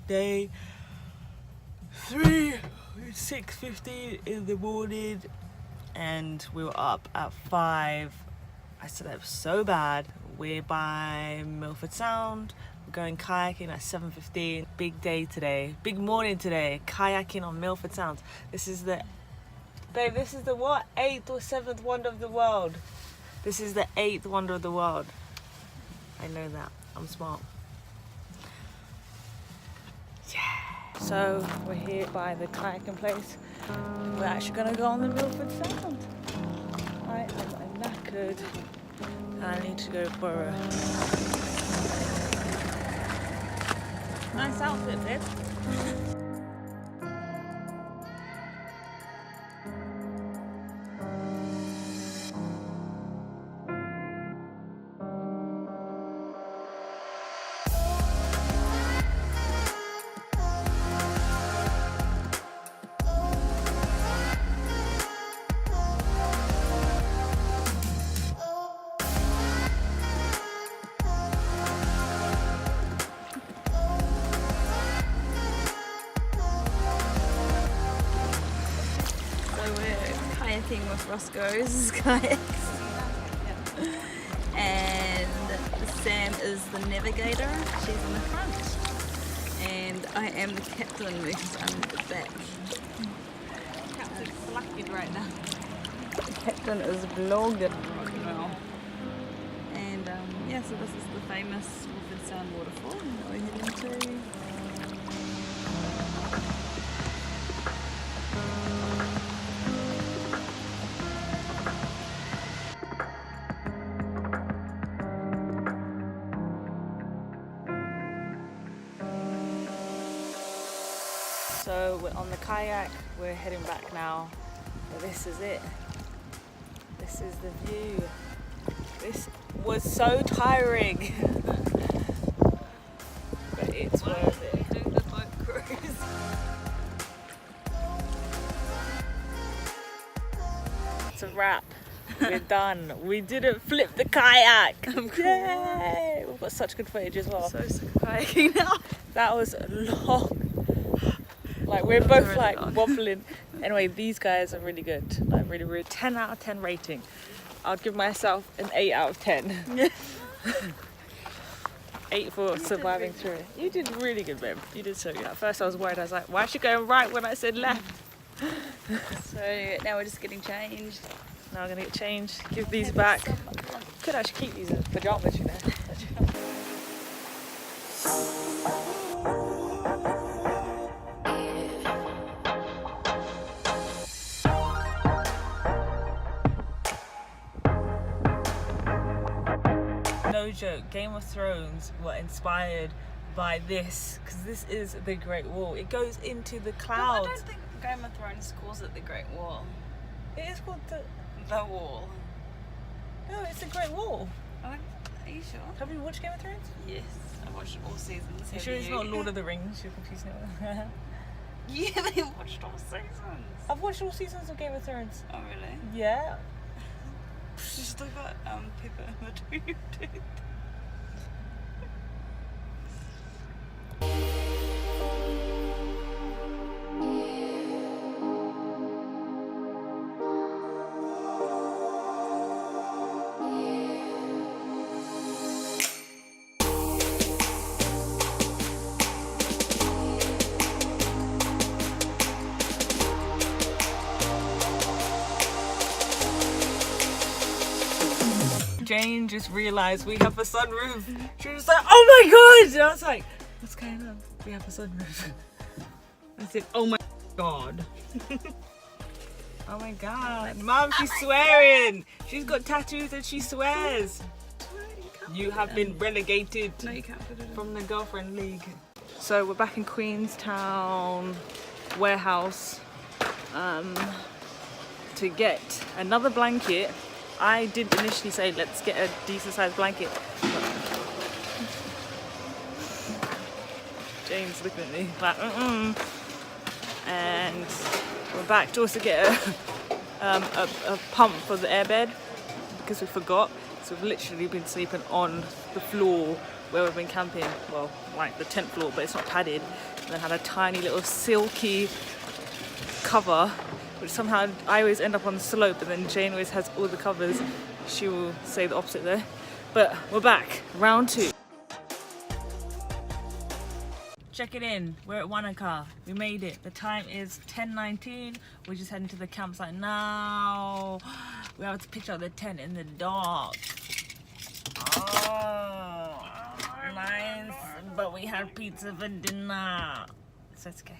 day. 6:15 in the morning, and we were up at 5. I slept so bad. We're by Milford Sound. We're going kayaking at 7:15. Big day today. Big morning today. Kayaking on Milford Sound. This is the what? 8th or 7th wonder of the world. This is the 8th wonder of the world. I know that. I'm smart. Yeah. So we're here by the kayaking place. We're actually gonna go on the Milford Sound. I'm knackered and I need to go for a nice outfit, babe. With Roscoe's kayaks, and Sam is the navigator, she's in the front, and I am the captain because I'm at the back. Captain's slacking right now. The captain is vlogging right now. And yeah, so this is the famous Milford Sound waterfall that we're heading to. So we're on the kayak, we're heading back now, but this is it. This is the view. This was so tiring, but it's worth it. Do the boat cruise. It's a wrap. We're done. We didn't flip the kayak. Yay! We've got such good footage as well. So sick of kayaking now. That was long. Like we're both like wobbling. Anyway, these guys are really good. Like really 10 out of 10 rating. I'd give myself an 8 out of 10. 8 for surviving through it. You did really good, babe. You did so good. At first I was worried. I was like, why is she going right when I said left? So now we're just getting changed. Now we're gonna get changed. Give these back. Could actually keep these as pajamas, you know. No joke, Game of Thrones were inspired by this, because this is the Great Wall. It goes into the clouds. No, I don't think Game of Thrones calls it the Great Wall. It is called the Wall. No, it's the Great Wall. Are you sure? Have you watched Game of Thrones? Yes, I watched all seasons. You sure it's not Lord of the Rings? You're confusing it. You haven't watched all seasons. I've watched all seasons of Game of Thrones. Oh really? Yeah. You still got pepper in between your teeth. Jane just realised we have a sunroof. She was like, oh my god! And I was like, what's going on? We have a sunroof. I said, oh my god. Oh my god. Mum, she's swearing. She's got tattoos and she swears. You have been relegated from the girlfriend league. So we're back in Queenstown warehouse to get another blanket. I did initially say let's get a decent sized blanket. Jane's looking at me like and we're back to also get a pump for the airbed because we forgot. So we've literally been sleeping on the floor where we've been camping. Well, like the tent floor, but it's not padded. And then had a tiny little silky cover, which somehow I always end up on the slope, and then Jane always has all the covers. She will say the opposite there. But we're back, round 2. Check it in, we're at Wanaka. We made it. The time is 10:19. We're just heading to the campsite now. We have to pitch out the tent in the dark. Oh, nice. But we had pizza for dinner. So it's okay.